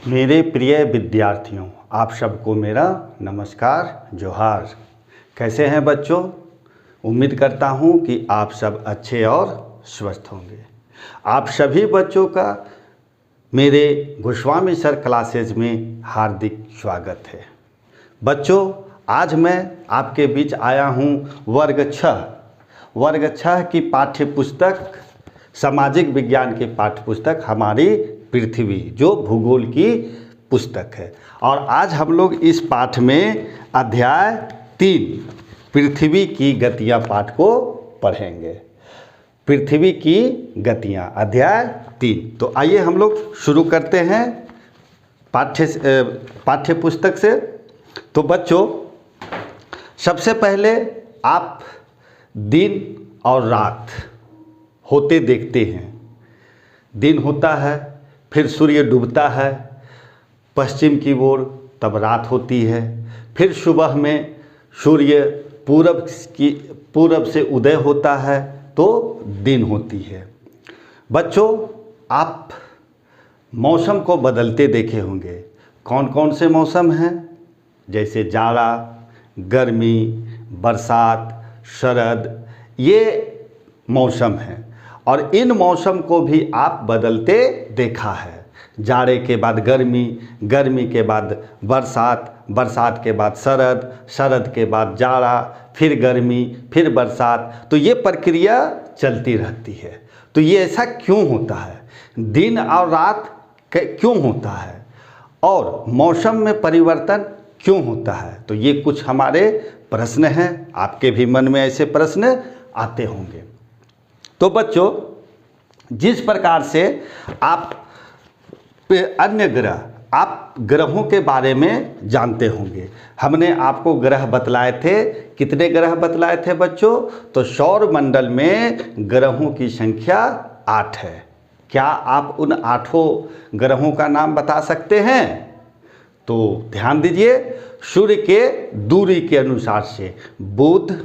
मेरे प्रिय विद्यार्थियों, आप सबको मेरा नमस्कार, जोहार। कैसे हैं बच्चों? उम्मीद करता हूं कि आप सब अच्छे और स्वस्थ होंगे। आप सभी बच्चों का मेरे गोस्वामी सर क्लासेज में हार्दिक स्वागत है। बच्चों, आज मैं आपके बीच आया हूं वर्ग 6 की पाठ्य पुस्तक, सामाजिक विज्ञान की पाठ्य पुस्तक हमारी पृथ्वी, जो भूगोल की पुस्तक है। और आज हम लोग इस पाठ में अध्याय 3 पृथ्वी की गतियां पाठ को पढ़ेंगे। पृथ्वी की गतियां, अध्याय 3। तो आइए हम लोग शुरू करते हैं पाठ्य पुस्तक से। तो बच्चों, सबसे पहले आप दिन और रात होते देखते हैं। दिन होता है, फिर सूर्य डूबता है पश्चिम की ओर, तब रात होती है। फिर सुबह में सूर्य पूरब से उदय होता है तो दिन होती है। बच्चों, आप मौसम को बदलते देखे होंगे। कौन कौन से मौसम हैं? जैसे जाड़ा, गर्मी, बरसात, शरद, ये मौसम हैं। और इन मौसम को भी आप बदलते देखा है। जाड़े के बाद गर्मी, गर्मी के बाद बरसात, बरसात के बाद शरद, शरद के बाद जाड़ा, फिर गर्मी, फिर बरसात। तो ये प्रक्रिया चलती रहती है। तो ये ऐसा क्यों होता है? दिन और रात क्यों होता है? और मौसम में परिवर्तन क्यों होता है? तो ये कुछ हमारे प्रश्न हैं। आपके भी मन में ऐसे प्रश्न आते होंगे। तो बच्चों, जिस प्रकार से आप अन्य ग्रह, आप ग्रहों के बारे में जानते होंगे। हमने आपको ग्रह बतलाए थे। कितने ग्रह बतलाए थे बच्चों? तो सौर मंडल में ग्रहों की संख्या 8 है। क्या आप उन 8 ग्रहों का नाम बता सकते हैं? तो ध्यान दीजिए, सूर्य के दूरी के अनुसार से बुध,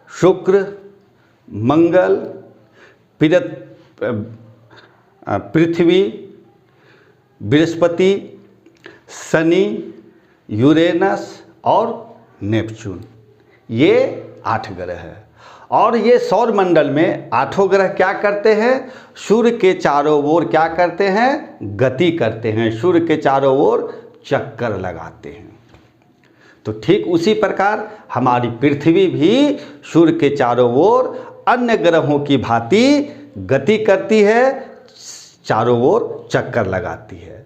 शुक्र, मंगल, पृथ्वी, बृहस्पति, शनि, यूरेनस और नेपच्यून, ये 8 ग्रह है। और ये सौर मंडल में 8 ग्रह क्या करते हैं? सूर्य के चारों ओर क्या करते हैं? गति करते हैं। सूर्य के चारों ओर चक्कर लगाते हैं। तो ठीक उसी प्रकार हमारी पृथ्वी भी सूर्य के चारों ओर अन्य ग्रहों की भांति गति करती है, चारों ओर चक्कर लगाती है।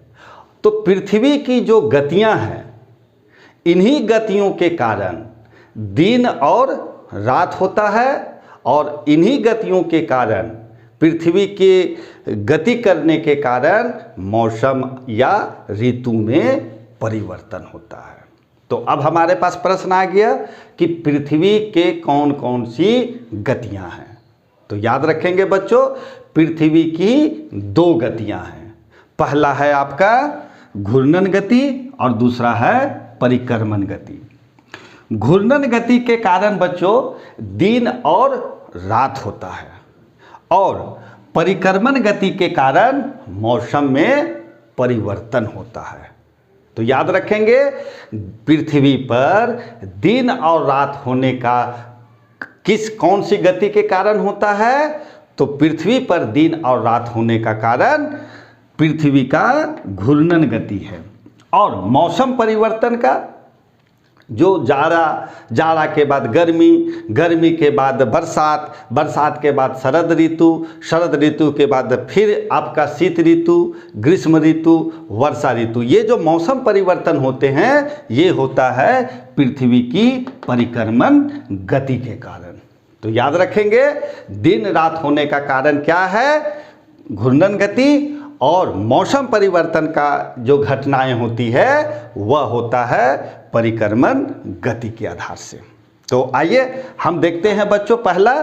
तो पृथ्वी की जो गतियां हैं, इन्हीं गतियों के कारण दिन और रात होता है। और इन्हीं गतियों के कारण, पृथ्वी के गति करने के कारण मौसम या ऋतु में परिवर्तन होता है। तो अब हमारे पास प्रश्न आ गया कि पृथ्वी के कौन कौन सी गतियां हैं। तो याद रखेंगे बच्चों, पृथ्वी की 2 गतियां हैं। पहला है आपका घूर्णन गति और दूसरा है परिक्रमण गति। घूर्णन गति के कारण बच्चों दिन और रात होता है, और परिक्रमण गति के कारण मौसम में परिवर्तन होता है। तो याद रखेंगे, पृथ्वी पर दिन और रात होने का कौन सी गति के कारण होता है? तो पृथ्वी पर दिन और रात होने का कारण पृथ्वी का घूर्णन गति है। और मौसम परिवर्तन का, जो जाड़ा के बाद गर्मी, गर्मी के बाद बरसात, बरसात के बाद शरद ऋतु, शरद ऋतु के बाद फिर आपका शीत ऋतु, ग्रीष्म ऋतु, वर्षा ऋतु, ये जो मौसम परिवर्तन होते हैं, ये होता है पृथ्वी की परिक्रमण गति के कारण। तो याद रखेंगे, दिन रात होने का कारण क्या है? घूर्णन गति। और मौसम परिवर्तन का जो घटनाएं होती है वह होता है परिक्रमण गति के आधार से। तो आइए हम देखते हैं बच्चों, पहला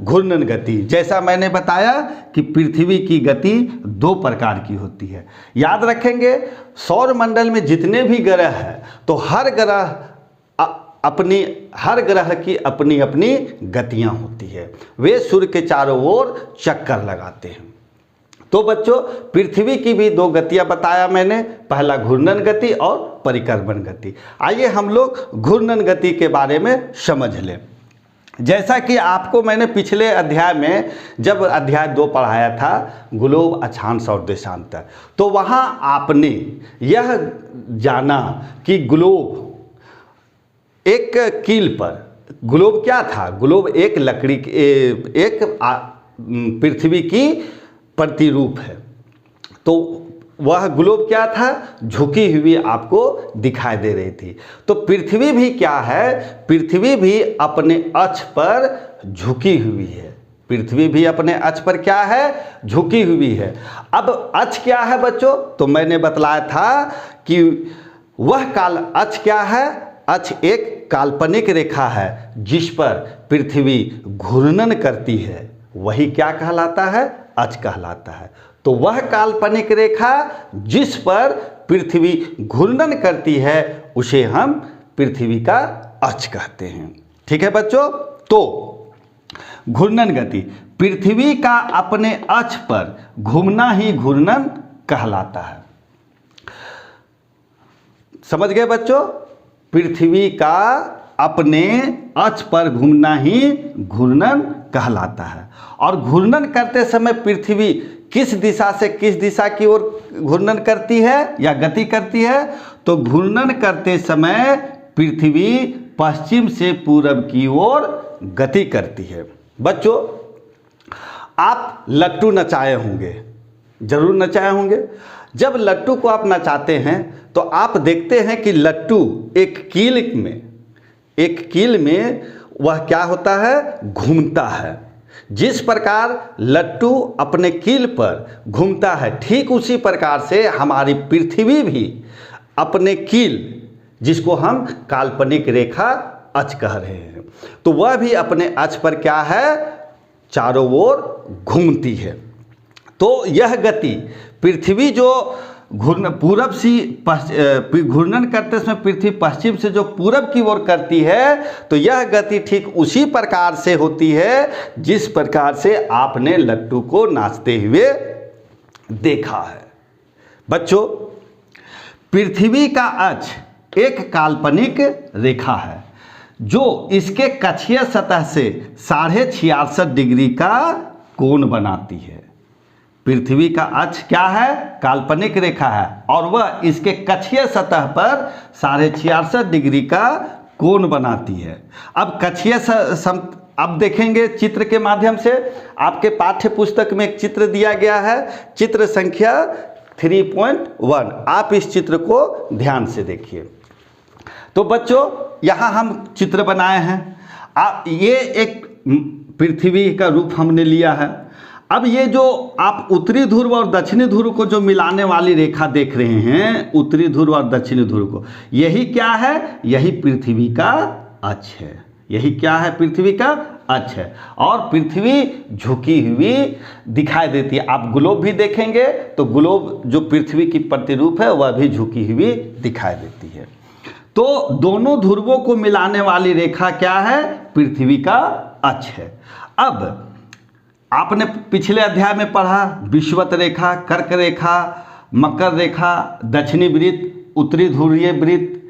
घूर्णन गति। जैसा मैंने बताया कि पृथ्वी की गति 2 प्रकार की होती है। याद रखेंगे, सौर मंडल में जितने भी ग्रह हैं, तो हर ग्रह की अपनी अपनी गतियां होती है। वे सूर्य के चारों ओर चक्कर लगाते हैं। तो बच्चों पृथ्वी की भी दो गतियां बताया मैंने, पहला घूर्णन गति और परिक्रमण गति। आइए हम लोग घूर्णन गति के बारे में समझ लें। जैसा कि आपको मैंने पिछले अध्याय में जब अध्याय 2 पढ़ाया था ग्लोब, अक्षांश और देशांतर, तो वहाँ आपने यह जाना कि ग्लोब एक कील पर, ग्लोब क्या था, ग्लोब एक लकड़ी एक पृथ्वी की प्रतिरूप है। तो वह ग्लोब क्या था, झुकी हुई आपको दिखाई दे रही थी। तो पृथ्वी भी क्या है, पृथ्वी भी अपने अक्ष पर झुकी हुई है। पृथ्वी भी अपने अक्ष पर क्या है, झुकी हुई है। अब अक्ष क्या है बच्चों, तो मैंने बतलाया था कि वह काल अक्ष क्या है, अक्ष एक काल्पनिक रेखा है जिस पर पृथ्वी घूर्णन करती है, वही क्या कहलाता है, अक्ष कहलाता है। तो वह काल्पनिक रेखा जिस पर पृथ्वी घूर्णन करती है उसे हम पृथ्वी का अक्ष कहते हैं। ठीक है बच्चों, तो घूर्णन गति, पृथ्वी का अपने अक्ष पर घूमना ही घूर्णन कहलाता है। समझ गए बच्चों, पृथ्वी का अपने अक्ष पर घूमना ही घूर्णन कहलाता है। और घूर्णन करते समय पृथ्वी किस दिशा से किस दिशा की ओर घूर्णन करती है या गति करती है, तो घूर्णन करते समय पृथ्वी पश्चिम से पूरब की ओर गति करती है। बच्चों आप लट्टू नचाए होंगे, जरूर नचाए होंगे। जब लट्टू को आप नचाते हैं तो आप देखते हैं कि लट्टू एक कील में वह क्या होता है, घूमता है। जिस प्रकार लट्टू अपने कील पर घूमता है, ठीक उसी प्रकार से हमारी पृथ्वी भी अपने कील, जिसको हम काल्पनिक रेखा अक्ष कह रहे हैं, तो वह भी अपने अक्ष पर क्या है, चारों ओर घूमती है। तो यह गति पृथ्वी जो पूरब से घूर्णन करते समय पृथ्वी पश्चिम से जो पूरब की ओर करती है, तो यह गति ठीक उसी प्रकार से होती है जिस प्रकार से आपने लट्टू को नाचते हुए देखा है। बच्चों पृथ्वी का अक्ष एक काल्पनिक रेखा है जो इसके कक्षीय सतह से 66.5 डिग्री का कोण बनाती है। पृथ्वी का अक्ष क्या है, काल्पनिक रेखा है और वह इसके कक्षीय सतह पर 66.5 डिग्री का कोण बनाती है। अब कक्षीय अब देखेंगे चित्र के माध्यम से, आपके पाठ्य पुस्तक में एक चित्र दिया गया है, चित्र संख्या 3.1। आप इस चित्र को ध्यान से देखिए। तो बच्चों यहाँ हम चित्र बनाए हैं। ये एक पृथ्वी का रूप हमने लिया है। अब ये जो आप उत्तरी ध्रुव और दक्षिणी ध्रुव को जो मिलाने वाली रेखा देख रहे हैं, उत्तरी ध्रुव और दक्षिणी ध्रुव को, यही क्या है, यही पृथ्वी का अक्ष है। यही क्या है, पृथ्वी का अक्ष है। और पृथ्वी झुकी हुई दिखाई देती है। आप ग्लोब भी देखेंगे तो ग्लोब जो पृथ्वी की प्रतिरूप है वह भी झुकी हुई दिखाई देती है। तो दोनों ध्रुवों को मिलाने वाली रेखा क्या है, पृथ्वी का अक्ष है। अब आपने पिछले अध्याय में पढ़ा विषुवत रेखा, कर्क रेखा, मकर रेखा, दक्षिणी वृत्त, उत्तरी ध्रुवीय वृत्त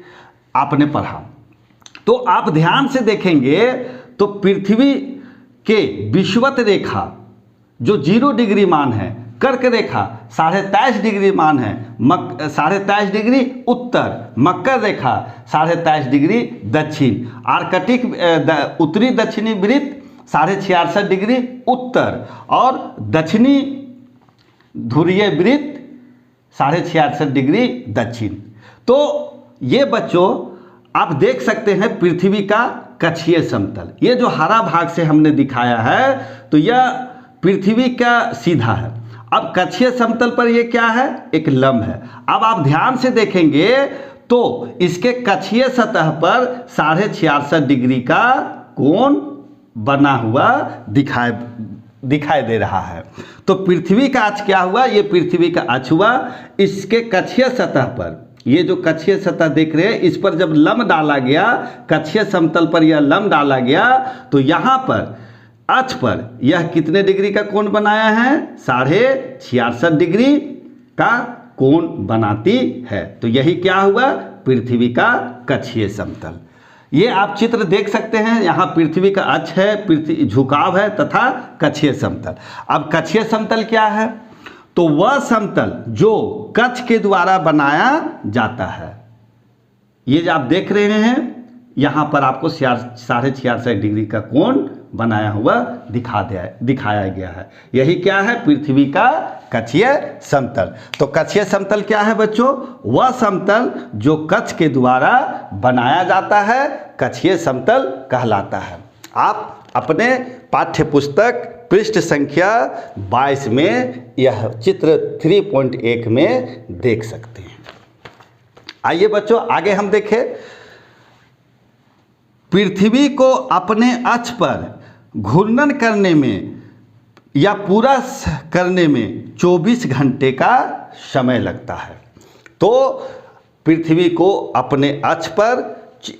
आपने पढ़ा। तो आप ध्यान से देखेंगे तो पृथ्वी के विषुवत रेखा जो 0 डिग्री मान है, कर्क रेखा 23.5 डिग्री मान है, 23.5 डिग्री उत्तर, मकर रेखा 23.5 डिग्री दक्षिण, आर्कटिक उत्तरी दक्षिणी वृत्त 66.5 डिग्री उत्तर और दक्षिणी ध्रुवीय वृत्त 66.5 डिग्री दक्षिण। तो ये बच्चों आप देख सकते हैं पृथ्वी का कक्षीय समतल, ये जो हरा भाग से हमने दिखाया है तो यह पृथ्वी का सीधा है। अब कक्षीय समतल पर ये क्या है, एक लंब है। अब आप ध्यान से देखेंगे तो इसके कक्षीय सतह पर 66.5 डिग्री का कोण बना हुआ दिखाई दे रहा है। तो पृथ्वी का अक्ष क्या हुआ, ये पृथ्वी का अक्ष हुआ। इसके कक्षीय सतह पर, ये जो कक्षीय सतह देख रहे हैं, इस पर जब लंब डाला गया, कक्षीय समतल पर यह लंब डाला गया, तो यहाँ पर अक्ष पर यह कितने डिग्री का कोण बनाया है? 66.5 डिग्री का कोण बनाती है। तो यही क्या हुआ? पृथ्वी का कक्षीय समतल। ये आप चित्र देख सकते हैं, यहाँ पृथ्वी का अक्ष है, पृथ्वी झुकाव है तथा कक्षीय समतल। अब कक्षीय समतल क्या है? तो वह समतल जो कक्ष के द्वारा बनाया जाता है। ये जो आप देख रहे हैं यहाँ पर आपको 66.5 डिग्री का कोण बनाया हुआ दिखाया गया है। यही क्या है? पृथ्वी का कक्षीय समतल। तो कक्षीय समतल क्या है बच्चों? वह समतल जो कक्ष के द्वारा बनाया जाता है कक्षीय समतल कहलाता है। आप अपने पाठ्य पुस्तक पृष्ठ संख्या 22 में यह चित्र 3.1 में देख सकते हैं। आइए बच्चों आगे हम देखें। पृथ्वी को अपने अक्ष पर घूर्णन करने में या पूरा करने में 24 घंटे का समय लगता है। तो पृथ्वी को अपने अक्ष पर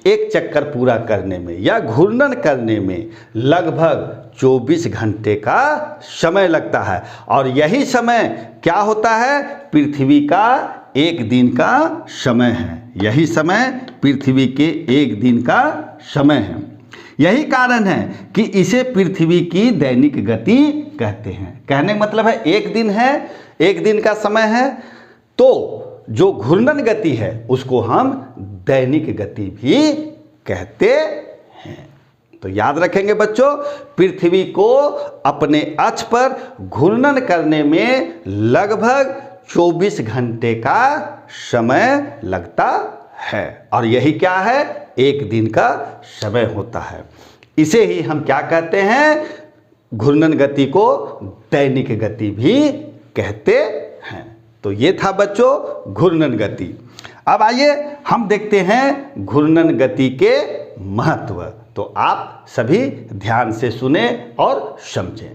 एक चक्कर पूरा करने में या घूर्णन करने में लगभग 24 घंटे का समय लगता है। और यही समय क्या होता है? पृथ्वी का एक दिन का समय है। यही समय पृथ्वी के एक दिन का समय है। यही कारण है कि इसे पृथ्वी की दैनिक गति कहते हैं। कहने का मतलब है एक दिन है, एक दिन का समय है, तो जो घूर्णन गति है उसको हम दैनिक गति भी कहते हैं। तो याद रखेंगे बच्चों, पृथ्वी को अपने अक्ष पर घूर्णन करने में लगभग 24 घंटे का समय लगता है। और यही क्या है? एक दिन का समय होता है। इसे ही हम क्या कहते हैं? घूर्णन गति को दैनिक गति भी कहते हैं। तो ये था बच्चों घूर्णन गति। अब आइए हम देखते हैं घूर्णन गति के महत्व। तो आप सभी ध्यान से सुने और समझें।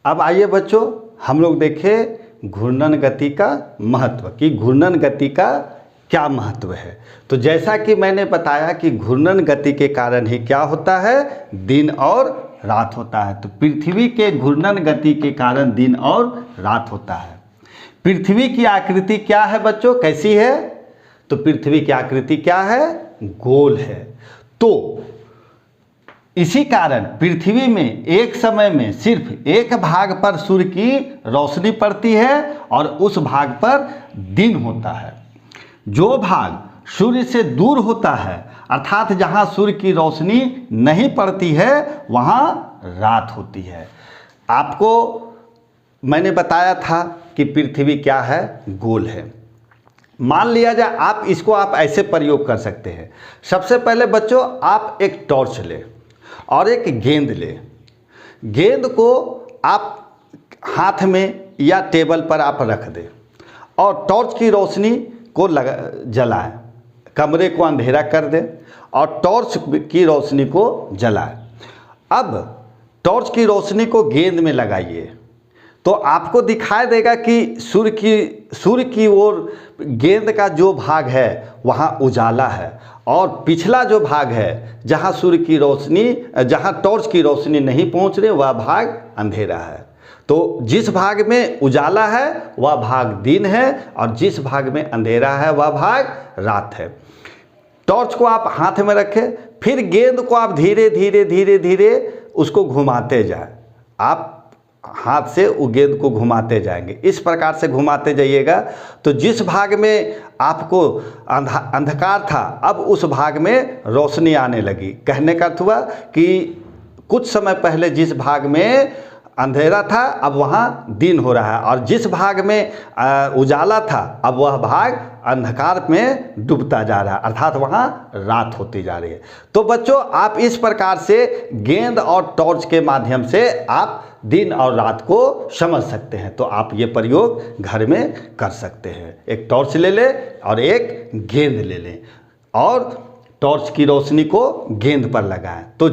अब आइए बच्चों हम लोग देखें घूर्णन गति का महत्व, कि घूर्णन गति का क्या महत्व है। तो जैसा कि मैंने बताया कि घूर्णन गति के कारण ही क्या होता है? दिन और रात होता है। तो पृथ्वी के घूर्णन गति के कारण दिन और रात होता है। पृथ्वी की आकृति क्या है बच्चों? कैसी है? तो पृथ्वी की आकृति क्या है? गोल है। तो इसी कारण पृथ्वी में एक समय में सिर्फ एक भाग पर सूर्य की रोशनी पड़ती है और उस भाग पर दिन होता है। जो भाग सूर्य से दूर होता है अर्थात जहाँ सूर्य की रोशनी नहीं पड़ती है वहाँ रात होती है। आपको मैंने बताया था कि पृथ्वी क्या है? गोल है। मान लिया जाए आप इसको आप ऐसे प्रयोग कर सकते हैं। सबसे पहले बच्चों आप एक टॉर्च लें और एक गेंद लें। गेंद को आप हाथ में या टेबल पर आप रख दें और टॉर्च की रोशनी को जलाएं, कमरे को अंधेरा कर दें और टॉर्च की रोशनी को जलाएं। अब टॉर्च की रोशनी को गेंद में लगाइए तो आपको दिखाई देगा कि सूर्य की ओर गेंद का जो भाग है वहाँ उजाला है और पिछला जो भाग है जहाँ जहाँ टॉर्च की रोशनी नहीं पहुँच रही वह भाग अंधेरा है। तो जिस भाग में उजाला है वह भाग दिन है और जिस भाग में अंधेरा है वह भाग रात है। टॉर्च को आप हाथ में रखें, फिर गेंद को आप धीरे धीरे धीरे धीरे उसको घुमाते जाएं। आप हाथ से वो गेंद को घुमाते जाएंगे। इस प्रकार से घुमाते जाइएगा तो जिस भाग में आपको अंधकार था अब उस भाग में रोशनी आने लगी। कहने का अर्थ हुआ कि कुछ समय पहले जिस भाग में अंधेरा था अब वहाँ दिन हो रहा है और जिस भाग में उजाला था अब वह भाग अंधकार में डूबता जा रहा है अर्थात वहाँ रात होती जा रही है। तो बच्चों आप इस प्रकार से गेंद और टॉर्च के माध्यम से आप दिन और रात को समझ सकते हैं। तो आप ये प्रयोग घर में कर सकते हैं। एक टॉर्च ले लें और एक गेंद ले लें और टॉर्च की रोशनी को गेंद पर लगाएं, तो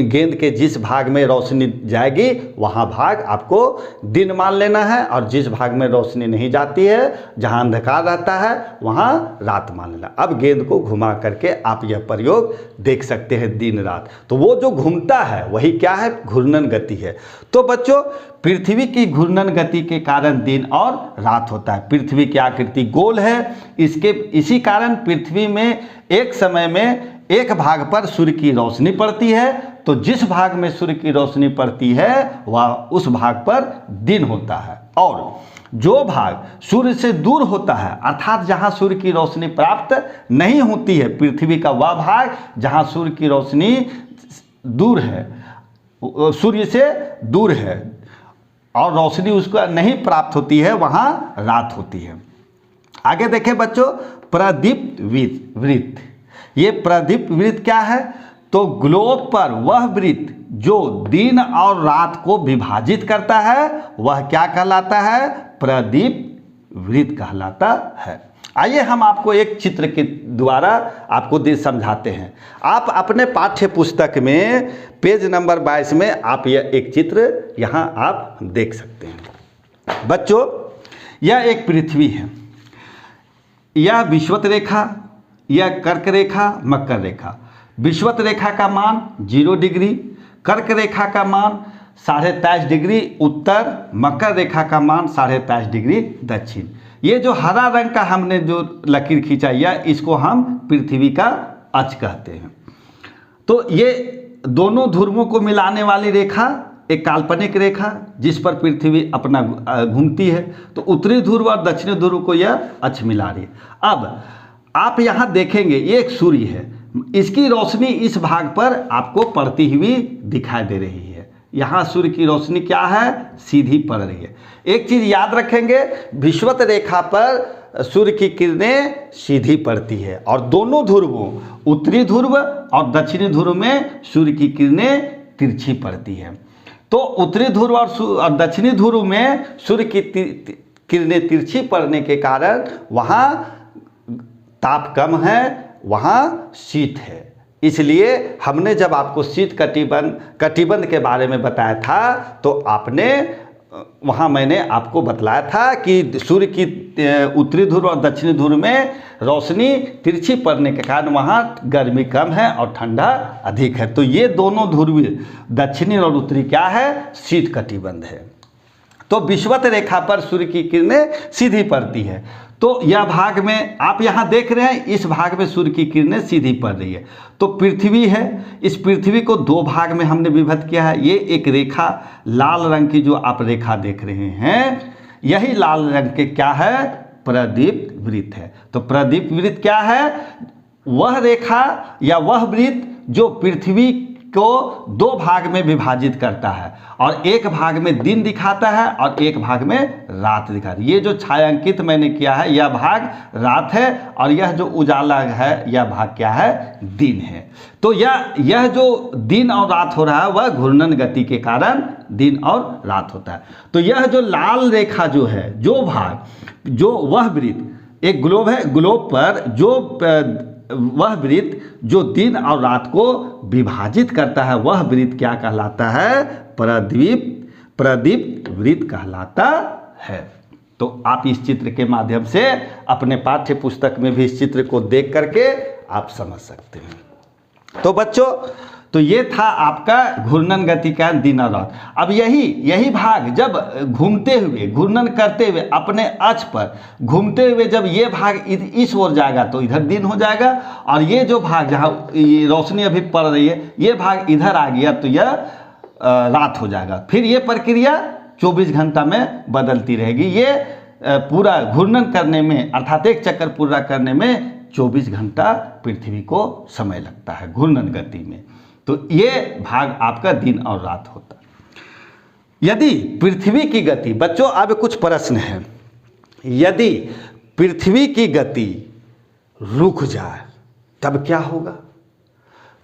गेंद के जिस भाग में रोशनी जाएगी वहाँ भाग आपको दिन मान लेना है, और जिस भाग में रोशनी नहीं जाती है, जहाँ अंधकार रहता है, वहाँ रात मान लेना। अब गेंद को घुमा करके आप यह प्रयोग देख सकते हैं दिन रात। तो वो जो घूमता है वही क्या है, घूर्णन गति है। तो बच्चों, पृथ्वी की घूर्णन गति के कारण दिन और रात होता है। पृथ्वी की आकृति गोल है, इसी कारण पृथ्वी में एक समय में एक भाग पर सूर्य की रोशनी पड़ती है, तो जिस भाग में सूर्य की रोशनी पड़ती है वह उस भाग पर दिन होता है, और जो भाग सूर्य से दूर होता है, अर्थात जहां सूर्य की रोशनी प्राप्त नहीं होती है पृथ्वी का, वह भाग जहां सूर्य की रोशनी दूर है, सूर्य से दूर है और रोशनी उसको नहीं प्राप्त होती है, वहां रात होती है। आगे देखें बच्चों, प्रदीप्त वृत्त। ये प्रदीप्त वृत्त क्या है, तो ग्लोब पर वह वृत्त जो दिन और रात को विभाजित करता है वह क्या कहलाता है, प्रदीप्त वृत्त कहलाता है। आइए हम आपको एक चित्र के द्वारा आपको समझाते हैं। आप अपने पाठ्य पुस्तक में पेज नंबर 22 में आप यह एक चित्र यहाँ आप देख सकते हैं। बच्चों, यह एक पृथ्वी है, यह विषुवत रेखा, यह कर्क रेखा, मकर रेखा। विषुवत रेखा का मान 0 डिग्री, कर्क रेखा का मान 23.5 डिग्री उत्तर, मकर रेखा का मान 23.5 डिग्री दक्षिण। ये जो हरा रंग का हमने जो लकीर खींचा है, इसको हम पृथ्वी का अक्ष कहते हैं। तो ये दोनों ध्रुवों को मिलाने वाली रेखा एक काल्पनिक रेखा जिस पर पृथ्वी अपना घूमती है, तो उत्तरी ध्रुव और दक्षिणी ध्रुव को यह अक्ष मिला रही है। अब आप यहाँ देखेंगे ये एक सूर्य है, इसकी रोशनी इस भाग पर आपको पड़ती हुई दिखाई दे रही है। यहाँ सूर्य की रोशनी क्या है, सीधी पड़ रही है। एक चीज़ याद रखेंगे, विषुवत रेखा पर सूर्य की किरणें सीधी पड़ती है, और दोनों ध्रुवों उत्तरी ध्रुव और दक्षिणी ध्रुव में सूर्य की किरणें तिरछी पड़ती है। तो उत्तरी ध्रुव और दक्षिणी ध्रुव में सूर्य की किरणें तिरछी पड़ने के कारण वहाँ ताप कम है, वहाँ शीत है। इसलिए हमने जब आपको शीत कटिबंध के बारे में बताया था, तो आपने वहाँ मैंने आपको बतलाया था कि सूर्य की उत्तरी ध्रुव और दक्षिणी ध्रुव में रोशनी तिरछी पड़ने के कारण वहाँ गर्मी कम है और ठंडा अधिक है। तो ये दोनों ध्रुव दक्षिणी और उत्तरी क्या है, शीत कटिबंध है। तो विषुवत रेखा पर सूर्य की किरणें सीधी पड़ती है। तो यह भाग में आप यहाँ देख रहे हैं, इस भाग में सूर्य की किरणें सीधी पड़ रही है। तो पृथ्वी है, इस पृथ्वी को दो भाग में हमने विभक्त किया है। ये एक रेखा लाल रंग की जो आप रेखा देख रहे हैं, यही लाल रंग के क्या है, प्रदीप्त वृत्त है। तो प्रदीप्त वृत्त क्या है, वह रेखा या वह वृत्त जो पृथ्वी को दो भाग में विभाजित करता है, और एक भाग में दिन दिखाता है और एक भाग में रात दिखाता है। ये जो छायांकित मैंने किया है यह भाग रात है, और यह जो उजाला है यह भाग क्या है, दिन है। तो यह जो दिन और रात हो रहा है वह घूर्णन गति के कारण दिन और रात होता है। तो यह जो लाल रेखा जो है, जो भाग, जो वह वृत्त एक ग्लोब है, ग्लोब पर जो वह वृत्त जो दिन और रात को विभाजित करता है वह वृत्त क्या कहलाता है, प्रदीप्त वृत्त कहलाता है। तो आप इस चित्र के माध्यम से अपने पाठ्य पुस्तक में भी इस चित्र को देख करके आप समझ सकते हैं। तो बच्चों, तो ये था आपका घूर्णन गति का दिन और रात। अब यही भाग जब घूमते हुए, घूर्णन करते हुए अपने अक्ष पर घूमते हुए जब ये भाग इस ओर जाएगा तो इधर दिन हो जाएगा, और ये जो भाग जहाँ रोशनी अभी पड़ रही है ये भाग इधर आ गया तो यह रात हो जाएगा। फिर ये प्रक्रिया 24 घंटा में बदलती रहेगी। ये पूरा घूर्णन करने में, अर्थात एक चक्कर पूरा करने में 24 घंटा पृथ्वी को समय लगता है घूर्णन गति में। तो ये भाग आपका दिन और रात होता है। यदि पृथ्वी की गति, बच्चों अब कुछ प्रश्न है, यदि पृथ्वी की गति रुक जाए तब क्या होगा?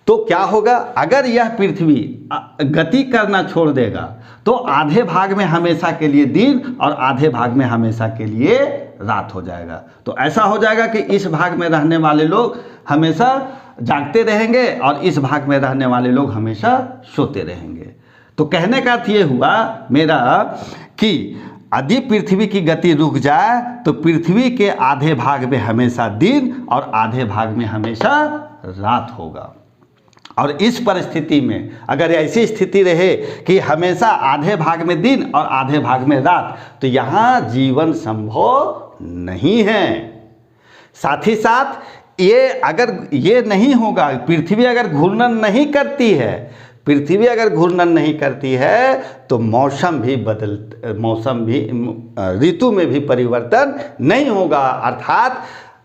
तो क्या होगा, अगर यह पृथ्वी गति करना छोड़ देगा तो आधे भाग में हमेशा के लिए दिन और आधे भाग में हमेशा के लिए रात हो जाएगा। तो ऐसा हो जाएगा कि इस भाग में रहने वाले लोग हमेशा जागते रहेंगे और इस भाग में रहने वाले लोग हमेशा सोते रहेंगे। तो कहने का अर्थ ये हुआ मेरा कि यदि पृथ्वी की गति रुक जाए तो पृथ्वी के आधे भाग में हमेशा दिन और आधे भाग में हमेशा रात होगा। और इस परिस्थिति में अगर ऐसी स्थिति रहे कि हमेशा आधे भाग में दिन और आधे भाग में रात, तो यहाँ जीवन संभव नहीं है। साथ ही साथ ये अगर ये नहीं होगा, पृथ्वी अगर घूर्णन नहीं करती है, पृथ्वी अगर घूर्णन नहीं करती है तो मौसम भी ऋतु में भी परिवर्तन नहीं होगा। अर्थात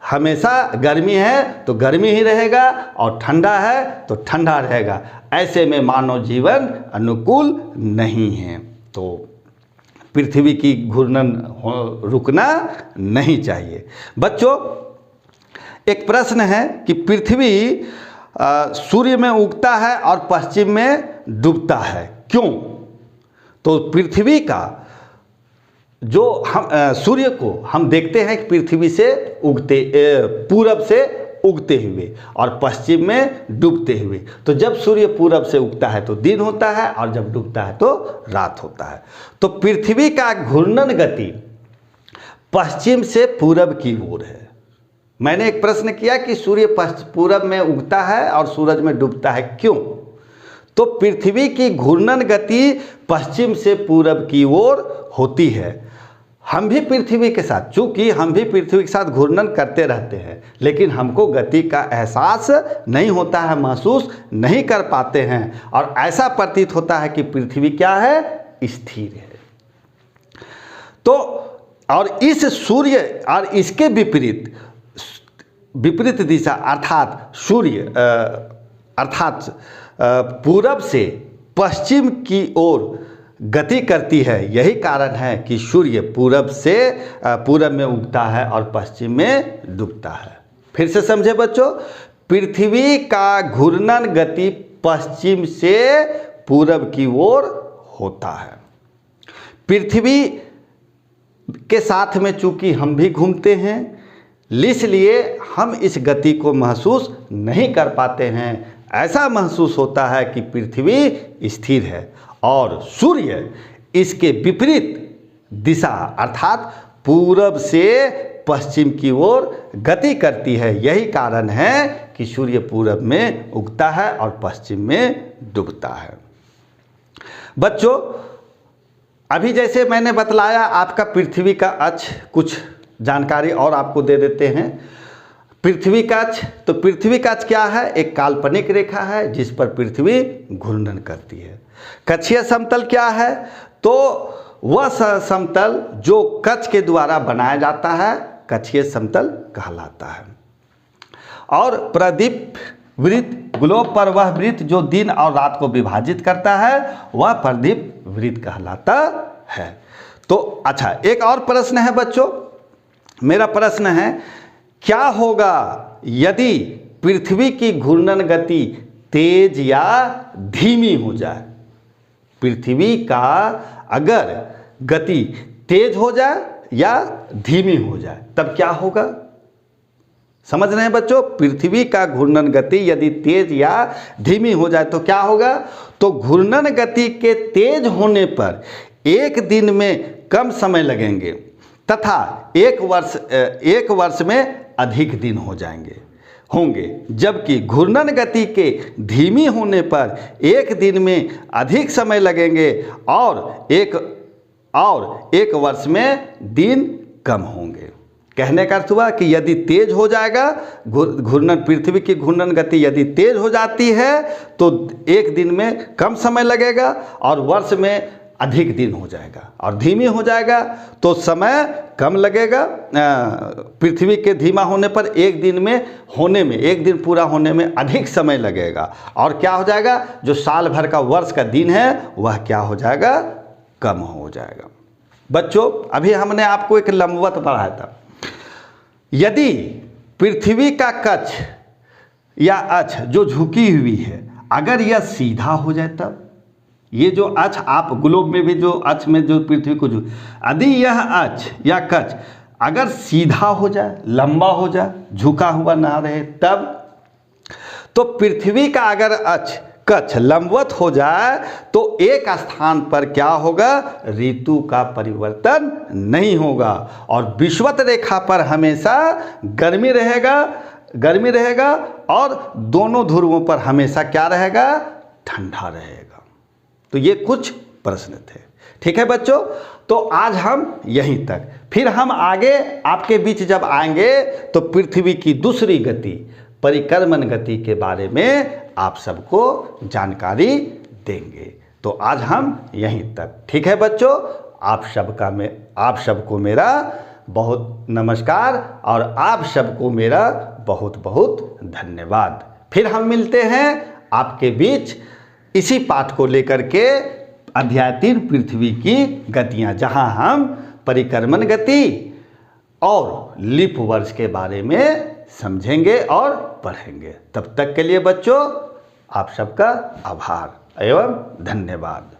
हमेशा गर्मी है तो गर्मी ही रहेगा और ठंडा है तो ठंडा रहेगा। ऐसे में मानव जीवन अनुकूल नहीं है। तो पृथ्वी की घूर्णन रुकना नहीं चाहिए। बच्चों, एक प्रश्न है कि पृथ्वी सूर्य में उगता है और पश्चिम में डूबता है, क्यों? तो पृथ्वी का जो हम सूर्य को हम देखते हैं कि पृथ्वी से उगते पूरब से उगते हुए और पश्चिम में डूबते हुए। तो जब सूर्य पूरब से उगता है तो दिन होता है और जब डूबता है तो रात होता है। तो पृथ्वी का घूर्णन गति पश्चिम से पूरब की ओर है। मैंने एक प्रश्न किया कि सूर्य पूरब में उगता है और सूरज में डूबता है, क्यों? तो पृथ्वी की घूर्णन गति पश्चिम से पूरब की ओर होती है। हम भी पृथ्वी के साथ, चूंकि हम भी पृथ्वी के साथ घूर्णन करते रहते हैं, लेकिन हमको गति का एहसास नहीं होता है, महसूस नहीं कर पाते हैं और ऐसा प्रतीत होता है कि पृथ्वी क्या है, स्थिर है। तो और इस सूर्य और इसके विपरीत दिशा अर्थात सूर्य अर्थात पूरब से पश्चिम की ओर गति करती है। यही कारण है कि सूर्य पूरब में उगता है और पश्चिम में डूबता है। फिर से समझे बच्चों, पृथ्वी का घूर्णन गति पश्चिम से पूरब की ओर होता है। पृथ्वी के साथ में चूंकि हम भी घूमते हैं, इसलिए हम इस गति को महसूस नहीं कर पाते हैं। ऐसा महसूस होता है कि पृथ्वी स्थिर है और सूर्य इसके विपरीत दिशा अर्थात पूरब से पश्चिम की ओर गति करती है। यही कारण है कि सूर्य पूरब में उगता है और पश्चिम में डूबता है। बच्चों, अभी जैसे मैंने बतलाया आपका पृथ्वी का अक्ष, कुछ जानकारी और आपको दे देते हैं। पृथ्वी का अक्ष, तो पृथ्वी का अक्ष क्या है? एक काल्पनिक रेखा है जिस पर पृथ्वी घूर्णन करती है। कक्षीय समतल क्या है? तो वह समतल जो कक्ष के द्वारा बनाया जाता है कक्षीय समतल कहलाता है। और प्रदीप वृत्त, ग्लोब पर वह वृत्त जो दिन और रात को विभाजित करता है वह प्रदीप वृत्त कहलाता है। तो अच्छा, एक और प्रश्न है बच्चों, मेरा प्रश्न है, क्या होगा यदि पृथ्वी की घूर्णन गति तेज या धीमी हो जाए? पृथ्वी का अगर गति तेज हो जाए या धीमी हो जाए तब क्या होगा? समझ रहे हैं बच्चों, पृथ्वी का घूर्णन गति यदि तेज या धीमी हो जाए तो क्या होगा? तो घूर्णन गति के तेज होने पर एक दिन में कम समय लगेंगे तथा एक वर्ष में अधिक दिन होंगे, जबकि घूर्णन गति के धीमी होने पर एक दिन में अधिक समय लगेंगे और एक वर्ष में दिन कम होंगे। कहने का अर्थ हुआ कि यदि तेज हो जाएगा पृथ्वी की घूर्णन गति यदि तेज हो जाती है तो एक दिन में कम समय लगेगा और वर्ष में अधिक दिन हो जाएगा, और धीमी हो जाएगा तो समय कम लगेगा। पृथ्वी के धीमा होने पर एक दिन पूरा होने में अधिक समय लगेगा और क्या हो जाएगा, जो साल भर का वर्ष का दिन है वह क्या हो जाएगा, कम हो जाएगा। बच्चों, अभी हमने आपको एक लंबवत पढ़ाया था। यदि पृथ्वी का कक्ष या अक्ष जो झुकी हुई है, अगर यह सीधा हो जाए तब, ये जो अक्ष आप ग्लोब में भी जो अक्ष में जो पृथ्वी को यदि यह अक्ष या कक्ष अगर सीधा हो जाए, लंबा हो जाए, झुका हुआ ना रहे तब, तो पृथ्वी का अगर अक्ष कक्ष लंबवत हो जाए तो एक स्थान पर क्या होगा, ऋतु का परिवर्तन नहीं होगा और विषुवत रेखा पर हमेशा गर्मी रहेगा और दोनों ध्रुवों पर हमेशा क्या रहेगा, ठंडा रहेगा। तो ये कुछ प्रश्न थे। ठीक है बच्चों, तो आज हम यहीं तक, फिर हम आगे आपके बीच जब आएंगे तो पृथ्वी की दूसरी गति, परिक्रमण गति के बारे में आप सबको जानकारी देंगे। तो आज हम यहीं तक। ठीक है बच्चों, आप सबको मेरा बहुत नमस्कार और आप सबको मेरा बहुत बहुत धन्यवाद। फिर हम मिलते हैं आपके बीच इसी पाठ को लेकर के, अध्याय 3 पृथ्वी की गतियां, जहां हम परिक्रमण गति और लीप वर्ष के बारे में समझेंगे और पढ़ेंगे। तब तक के लिए बच्चों आप सबका आभार एवं धन्यवाद।